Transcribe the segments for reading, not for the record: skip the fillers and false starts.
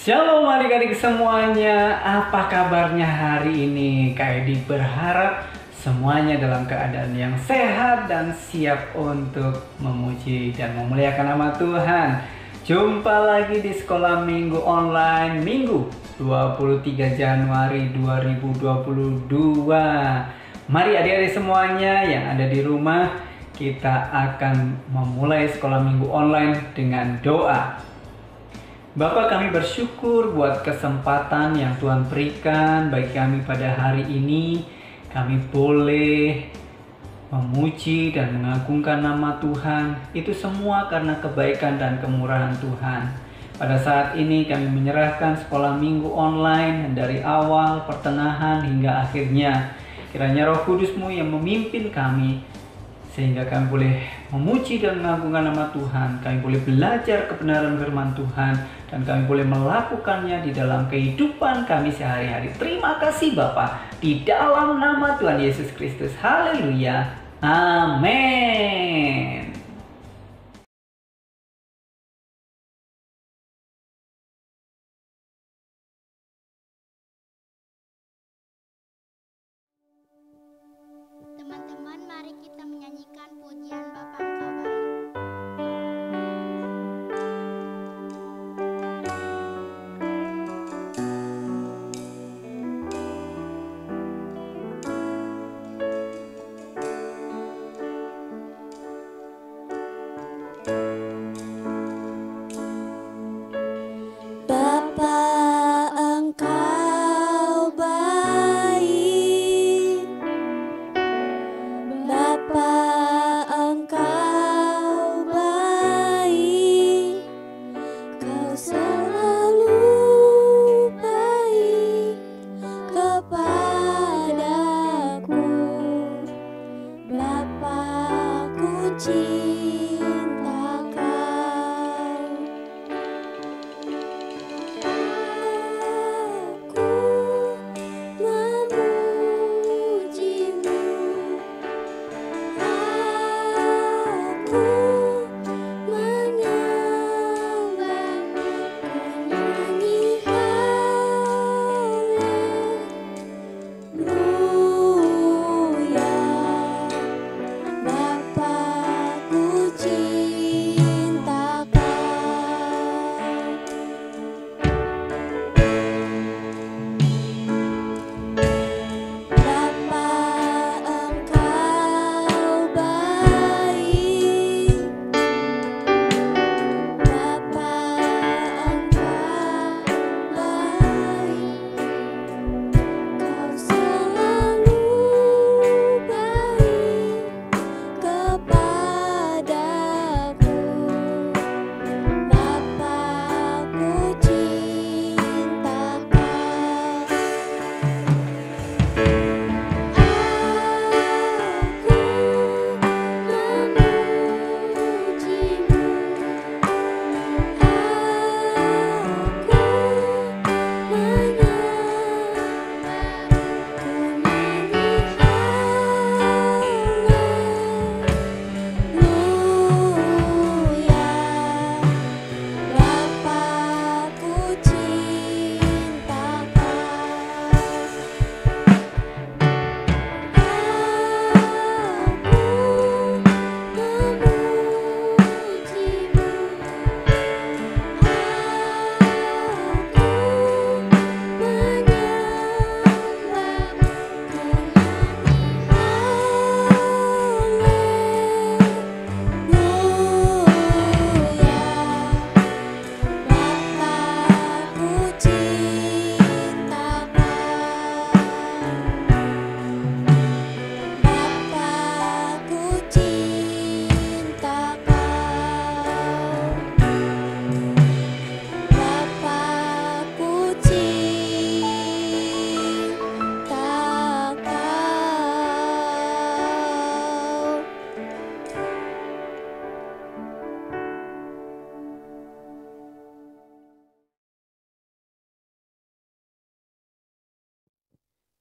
Shalom adik-adik semuanya, apa kabarnya hari ini? Kak Edi berharap semuanya dalam keadaan yang sehat dan siap untuk memuji dan memuliakan nama Tuhan. Jumpa lagi di Sekolah Minggu Online Minggu 23 Januari 2022. Mari adik-adik semuanya yang ada di rumah, kita akan memulai Sekolah Minggu Online dengan doa. Bapak, kami bersyukur buat kesempatan yang Tuhan berikan bagi kami pada hari ini. Kami boleh memuji dan mengagungkan nama Tuhan. Itu semua karena kebaikan dan kemurahan Tuhan. Pada saat ini kami menyerahkan sekolah minggu online dari awal, pertengahan hingga akhirnya. Kiranya Roh Kudus-Mu yang memimpin kami, sehingga kami boleh memuji dan mengagungkan nama Tuhan. Kami boleh belajar kebenaran firman Tuhan, dan kami boleh melakukannya di dalam kehidupan kami sehari-hari. Terima kasih Bapa, di dalam nama Tuhan Yesus Kristus. Haleluya. Amin. Teman-teman, mari kita menyanyikan pujian Bapa Engkau Baik.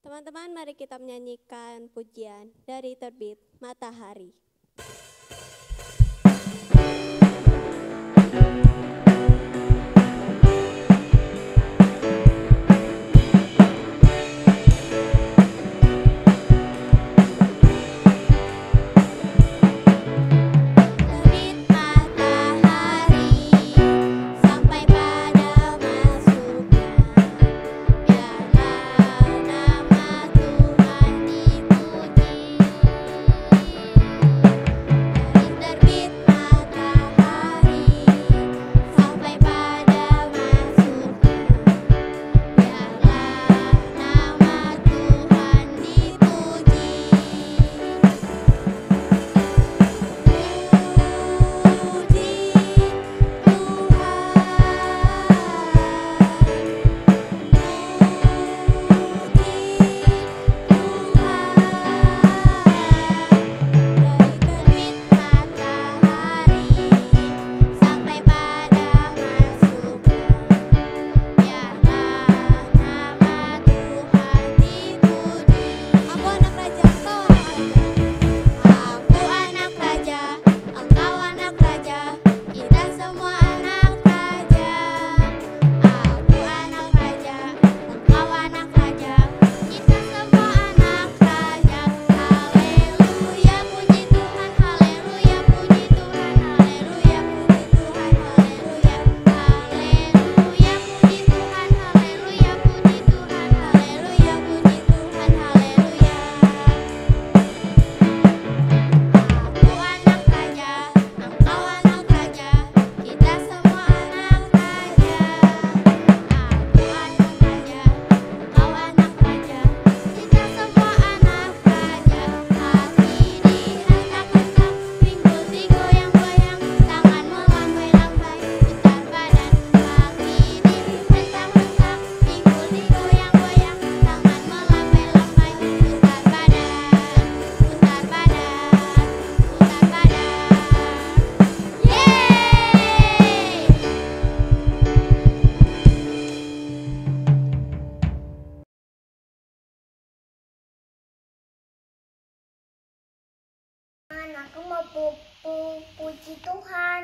Teman-teman, mari kita menyanyikan pujian dari Terbit Matahari. aku mau puji Tuhan.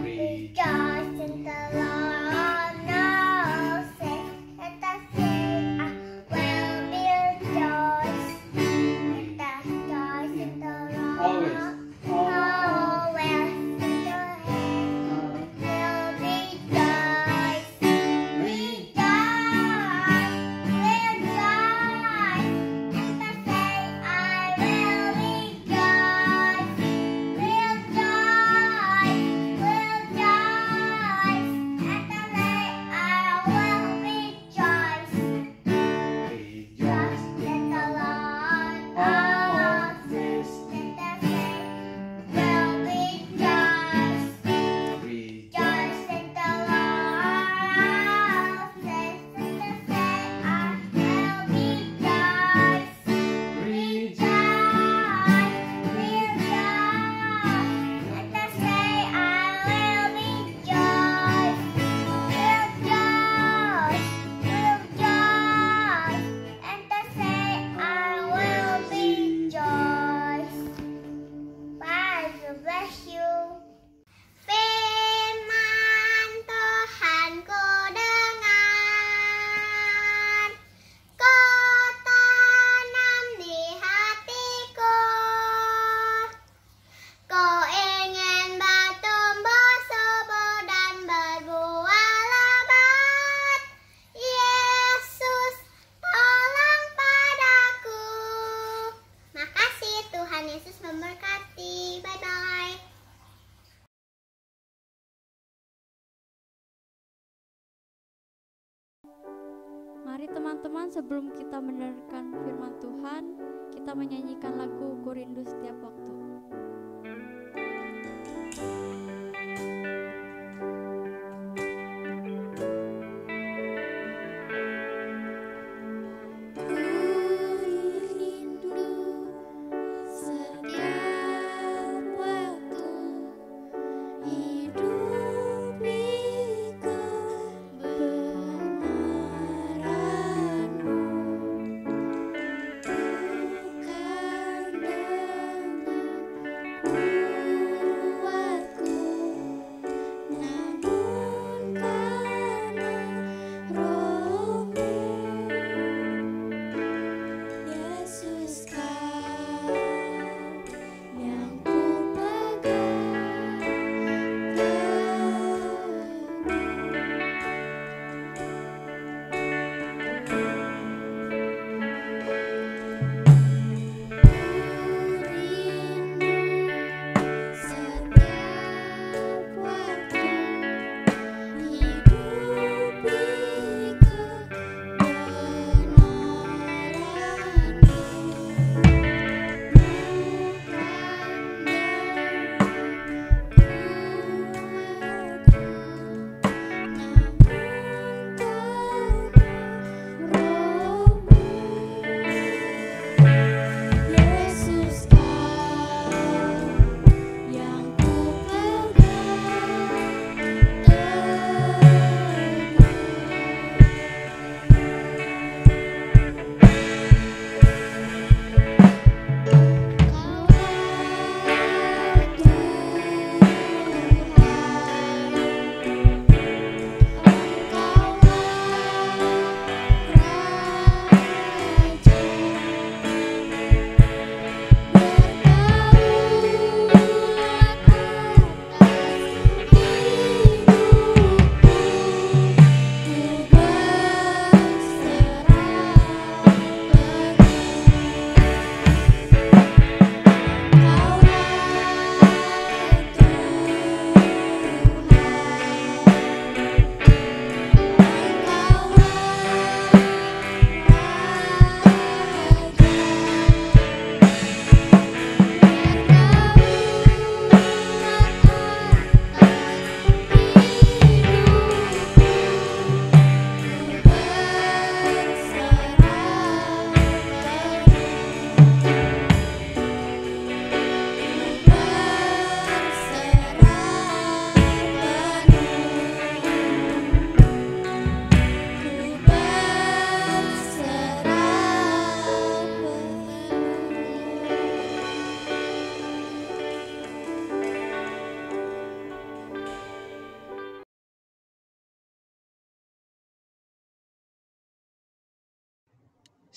Rejoice in the Lord, now say, let us sing, I will be rejoiced. Let us rejoice in the Lord. Always. Always in the Lord will rejoice. Rejoice, rejoice. Let us say, I will rejoice. Rejoice, rejoice. Let us say, I will rejoice. Rejoice in the Lord. Always. Let us say, will rejoice. Rejoice in the Lord. Let us say, I will rejoice. Rejoice, rejoice. Let us say, I will rejoice. Rejoice, rejoice. Let us say, I will rejoice. God bless you. Firman Tuhan ku dengar, ku tanam di hatiku. Ku ingin bertumbuh subur dan berbuah lebat. Yesus, tolong padaku. Makasih, Tuhan Yesus memberkati. Bye-bye. Mari teman-teman, sebelum kita mendengarkan firman Tuhan, kita menyanyikan lagu Ku Rindu Setiap Waktu. Setiap waktu hidup kebenaran-Mu, bukan dengan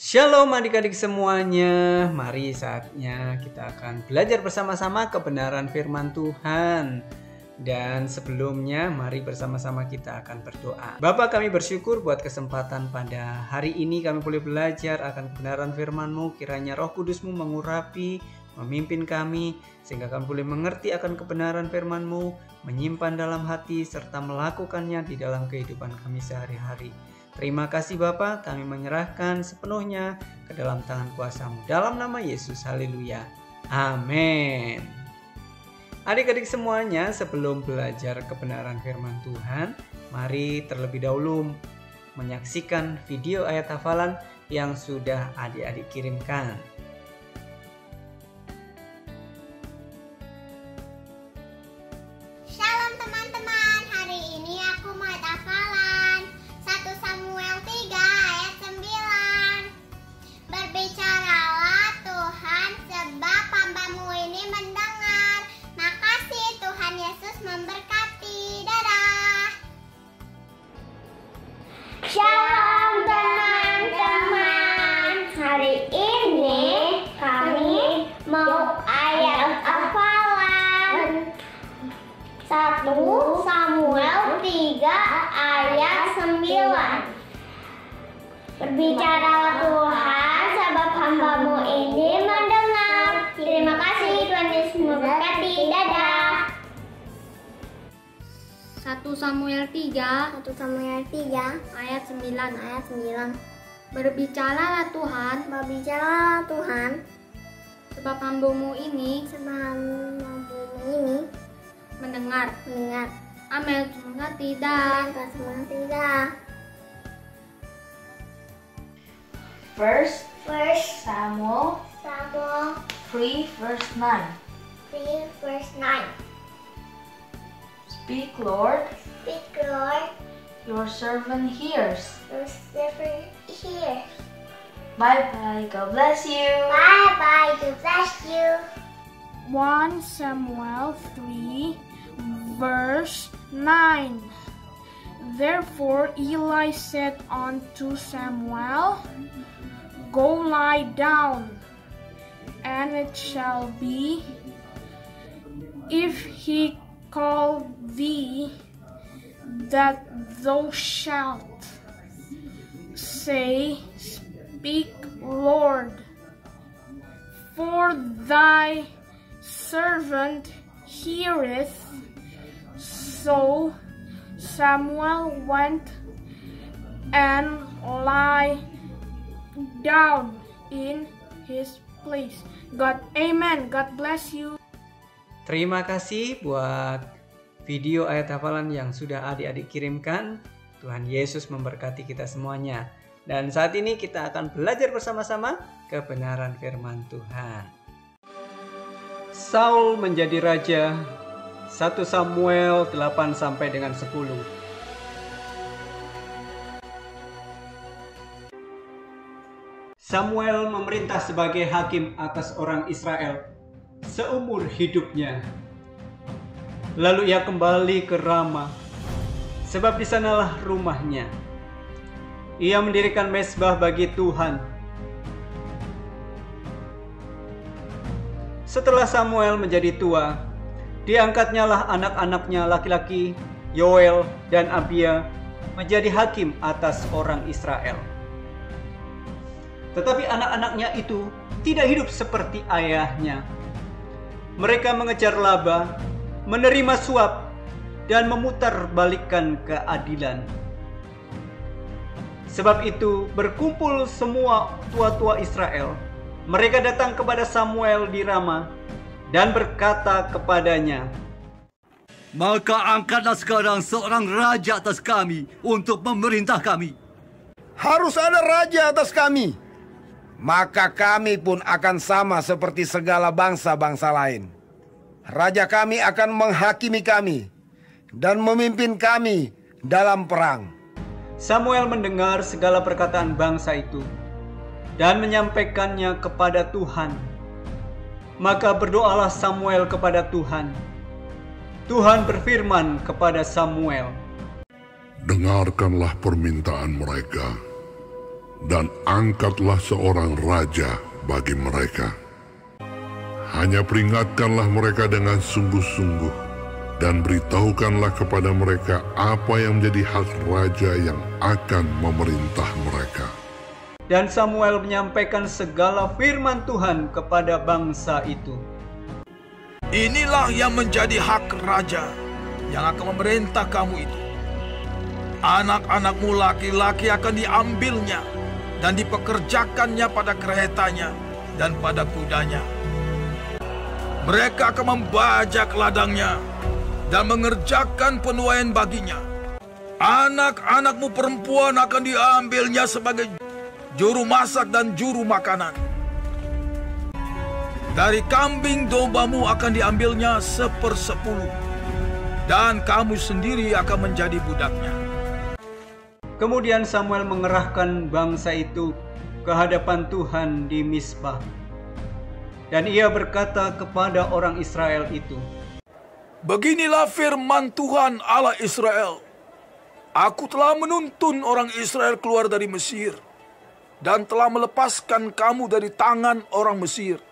Shalom adik-adik semuanya, mari saatnya kita akan belajar bersama-sama kebenaran firman Tuhan. Dan sebelumnya mari bersama-sama kita akan berdoa. Bapa, kami bersyukur buat kesempatan pada hari ini kami boleh belajar akan kebenaran firman-Mu. Kiranya Roh Kudus-Mu mengurapi, memimpin kami, sehingga kami boleh mengerti akan kebenaran firman-Mu, menyimpan dalam hati, serta melakukannya di dalam kehidupan kami sehari-hari. Terima kasih Bapa, kami menyerahkan sepenuhnya ke dalam tangan kuasa-Mu. Dalam nama Yesus, haleluya. Amin. Adik-adik semuanya, sebelum belajar kebenaran firman Tuhan, mari terlebih dahulu menyaksikan video ayat hafalan yang sudah adik-adik kirimkan. Shalom teman-teman, hari ini aku mau hafalan 1 Samuel 3 ayat 9. Berbicaralah Tuhan, sebab hamba-Mu ini mendengar. Makasih, Tuhan Yesus memberkati. Dadah. Shalom teman-teman, hari ini kami mau ayat hafalan 1 Samuel 3 ayat 9. Berbicaralah Tuhan, sebab hamba-Mu ini mendengar. Terima kasih, Tuhan Yesus memberkati. Dadah. 1 Samuel 3 1 Samuel 3 ayat 9. ayat 9. Berbicaralah Tuhan, Berbicaralah Tuhan, sebab hamba-Mu ini sebab hamba-Mu ini mendengar. mendengar. Amin. Semoga tidak. Semoga tidak. First Samuel 3 verse 9. 3 verse 9. Speak, Lord, Speak, Lord, your servant hears. your servant hears. Bye-bye, God bless you. Bye bye, God bless you. 1 Samuel 3 verse 9. Therefore Eli said unto Samuel, Go lie down, and it shall be, if he call thee, that thou shalt say, Speak, Lord, for thy servant heareth. So Samuel went and lay down in his place. Amen. God bless you. Terima kasih buat video ayat hafalan yang sudah adik-adik kirimkan. Tuhan Yesus memberkati kita semuanya. Dan saat ini kita akan belajar bersama-sama kebenaran firman Tuhan. Saul menjadi raja. 1 Samuel 8 sampai dengan 10. Samuel memerintah sebagai hakim atas orang Israel seumur hidupnya. Lalu ia kembali ke Rama, sebab di sanalah rumahnya. Ia mendirikan mezbah bagi Tuhan. Setelah Samuel menjadi tua, diangkatnyalah anak-anaknya laki-laki, Yoel dan Abia, menjadi hakim atas orang Israel. Tetapi anak-anaknya itu tidak hidup seperti ayahnya. Mereka mengejar laba, menerima suap, dan memutarbalikkan keadilan. Sebab itu berkumpul semua tua-tua Israel. Mereka datang kepada Samuel di Rama dan berkata kepadanya, Maka angkatlah sekarang seorang raja atas kami untuk memerintah kami. Harus ada raja atas kami. Maka kami pun akan sama seperti segala bangsa-bangsa lain. Raja kami akan menghakimi kami dan memimpin kami dalam perang. Samuel mendengar segala perkataan bangsa itu dan menyampaikannya kepada Tuhan. Maka berdoalah Samuel kepada Tuhan. Tuhan berfirman kepada Samuel, Dengarkanlah permintaan mereka dan angkatlah seorang raja bagi mereka. Hanya peringatkanlah mereka dengan sungguh-sungguh, dan beritahukanlah kepada mereka apa yang menjadi hak raja yang akan memerintah mereka. Dan Samuel menyampaikan segala firman Tuhan kepada bangsa itu. Inilah yang menjadi hak raja yang akan memerintah kamu itu. Anak-anakmu laki-laki akan diambilnya dan dipekerjakannya pada keretanya dan pada kudanya. Mereka akan membajak ladangnya dan mengerjakan penuaian baginya. Anak-anakmu perempuan akan diambilnya sebagai juru masak dan juru makanan. Dari kambing dombamu akan diambilnya 1/10, dan kamu sendiri akan menjadi budaknya. Kemudian Samuel mengerahkan bangsa itu ke hadapan Tuhan di Mizpah. Dan ia berkata kepada orang Israel itu, Beginilah firman Tuhan Allah Israel. Aku telah menuntun orang Israel keluar dari Mesir, dan telah melepaskan kamu dari tangan orang Mesir,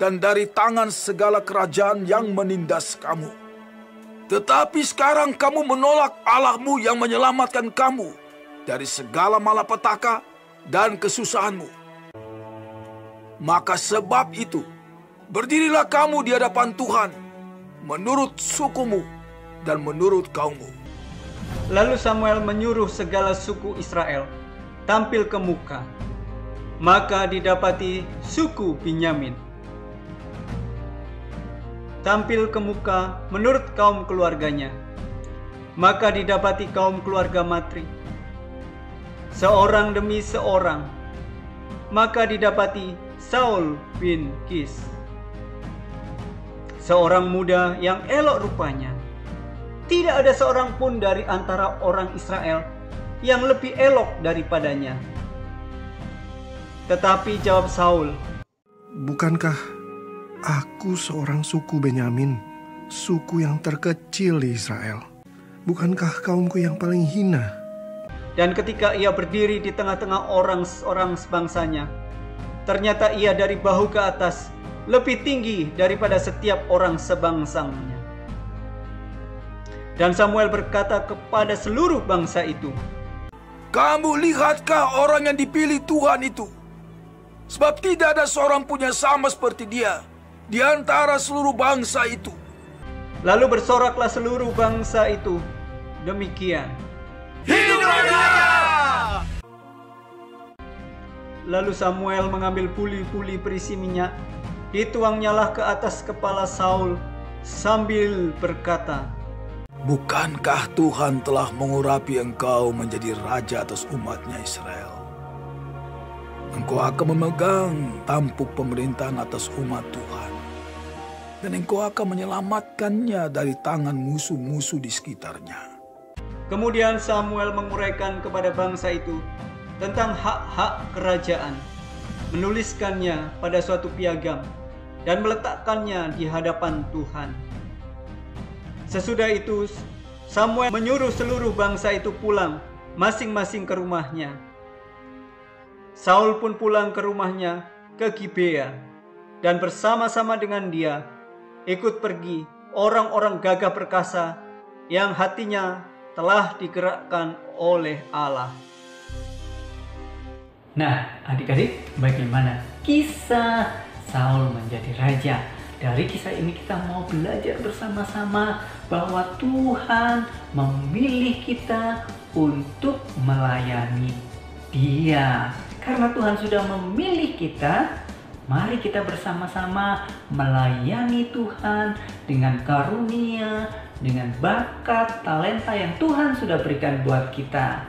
dan dari tangan segala kerajaan yang menindas kamu. Tetapi sekarang kamu menolak Allahmu yang menyelamatkan kamu dari segala malapetaka dan kesusahanmu. Maka sebab itu, berdirilah kamu di hadapan Tuhan, menurut sukumu dan menurut kaummu. Lalu Samuel menyuruh segala suku Israel tampil ke muka. Maka didapati suku Binyamin tampil ke muka menurut kaum keluarganya. Maka didapati kaum keluarga Matri, seorang demi seorang. Maka didapati Saul bin Kis, seorang muda yang elok rupanya. Tidak ada seorang pun dari antara orang Israel yang lebih elok daripadanya. Tetapi jawab Saul, Bukankah aku seorang suku Benyamin, suku yang terkecil di Israel? Bukankah kaumku yang paling hina? Dan ketika ia berdiri di tengah-tengah orang sebangsanya, ternyata ia dari bahu ke atas lebih tinggi daripada setiap orang sebangsanya. Dan Samuel berkata kepada seluruh bangsa itu, Kamu lihatkah orang yang dipilih Tuhan itu? Sebab tidak ada seorang pun yang sama seperti dia di antara seluruh bangsa itu. Lalu bersoraklah seluruh bangsa itu demikian, Hidup raja! Lalu Samuel mengambil puli-puli berisi minyak, dituangnyalah ke atas kepala Saul sambil berkata, Bukankah Tuhan telah mengurapi engkau menjadi raja atas umatnya Israel? Engkau akan memegang tampuk pemerintahan atas umat Tuhan, dan engkau akan menyelamatkannya dari tangan musuh-musuh di sekitarnya. Kemudian Samuel menguraikan kepada bangsa itu tentang hak-hak kerajaan, menuliskannya pada suatu piagam, dan meletakkannya di hadapan Tuhan. Sesudah itu, Samuel menyuruh seluruh bangsa itu pulang, masing-masing ke rumahnya. Saul pun pulang ke rumahnya ke Gibea, dan bersama-sama dengan dia ikut pergi orang-orang gagah perkasa yang hatinya telah digerakkan oleh Allah. Nah, adik-adik, bagaimana kisah Saul menjadi raja? Dari kisah ini kita mau belajar bersama-sama bahwa Tuhan memilih kita untuk melayani Dia. Karena Tuhan sudah memilih kita, mari kita bersama-sama melayani Tuhan dengan karunia, dengan bakat, talenta yang Tuhan sudah berikan buat kita.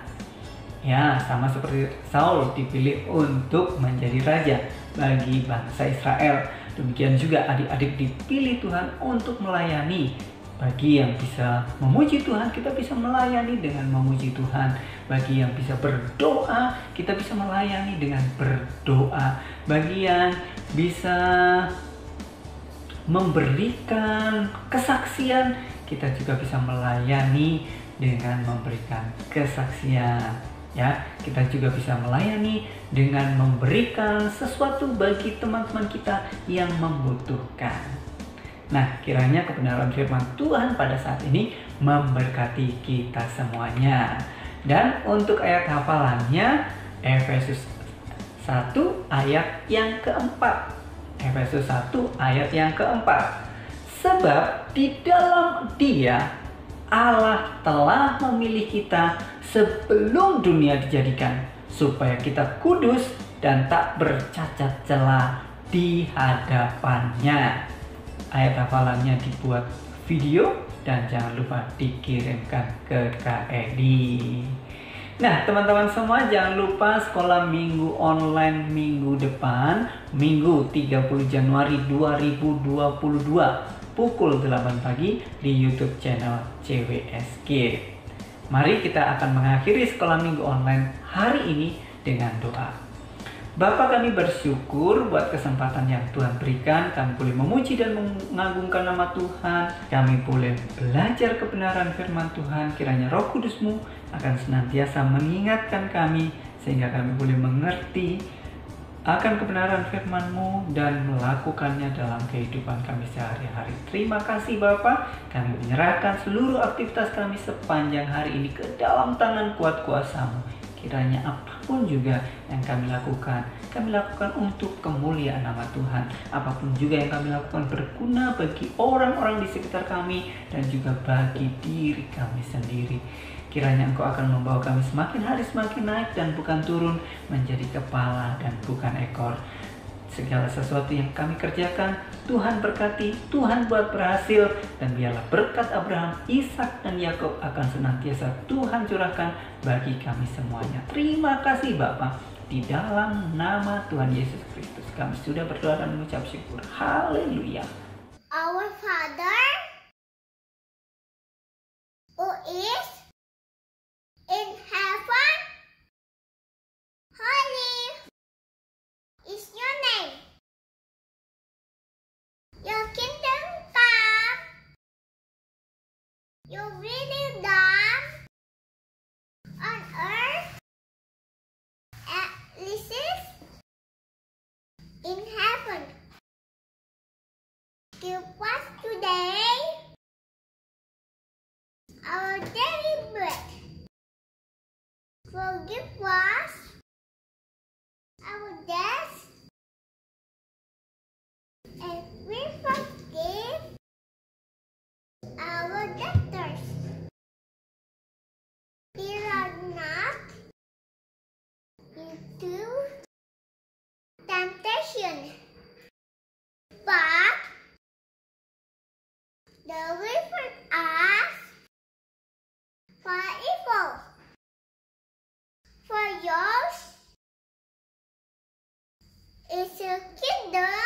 Ya, sama seperti Saul dipilih untuk menjadi raja bagi bangsa Israel. Demikian juga adik-adik dipilih Tuhan untuk melayani. Bagi yang bisa memuji Tuhan, kita bisa melayani dengan memuji Tuhan. Bagi yang bisa berdoa, kita bisa melayani dengan berdoa. Bagi yang bisa memberikan kesaksian, kita juga bisa melayani dengan memberikan kesaksian. Ya, kita juga bisa melayani dengan memberikan sesuatu bagi teman-teman kita yang membutuhkan. Nah, kiranya kebenaran firman Tuhan pada saat ini memberkati kita semuanya. Dan untuk ayat hafalannya, Efesus 1 ayat yang keempat. Efesus 1 ayat yang keempat. Sebab di dalam Dia Allah telah memilih kita sebelum dunia dijadikan, supaya kita kudus dan tak bercacat celah di hadapannya. Ayat hafalannya dibuat video dan jangan lupa dikirimkan ke KEDI. Nah, teman-teman semua, jangan lupa sekolah minggu online minggu depan, Minggu 30 Januari 2022 pukul 8 pagi di YouTube channel CWSG. Mari kita akan mengakhiri sekolah minggu online hari ini dengan doa. Bapa, kami bersyukur buat kesempatan yang Tuhan berikan. Kami boleh memuji dan mengagungkan nama Tuhan. Kami boleh belajar kebenaran firman Tuhan. Kiranya Roh Kudus-Mu akan senantiasa mengingatkan kami, sehingga kami boleh mengerti akan kebenaran firman-Mu dan melakukannya dalam kehidupan kami sehari-hari. Terima kasih Bapa. Kami menyerahkan seluruh aktivitas kami sepanjang hari ini ke dalam tangan kuat kuasa-Mu. Kiranya apapun juga yang kami lakukan untuk kemuliaan nama Tuhan. Apapun juga yang kami lakukan berguna bagi orang-orang di sekitar kami dan juga bagi diri kami sendiri. Kiranya Engkau akan membawa kami semakin hari semakin naik dan bukan turun, menjadi kepala dan bukan ekor. Segala sesuatu yang kami kerjakan, Tuhan berkati, Tuhan buat berhasil, dan biarlah berkat Abraham, Ishak, dan Yakub akan senantiasa Tuhan curahkan bagi kami semuanya. Terima kasih Bapa. Di dalam nama Tuhan Yesus Kristus kami sudah berdoa dan mengucap syukur. Haleluya. Our Father who is in heaven, holy is your name. Your kingdom come, your will is done on earth as it is in heaven. Give us today our daily bread. Forgive us our debts, and we forgive our debtors. Lead us not into temptation, but deliver us from evil. For yours is the kingdom,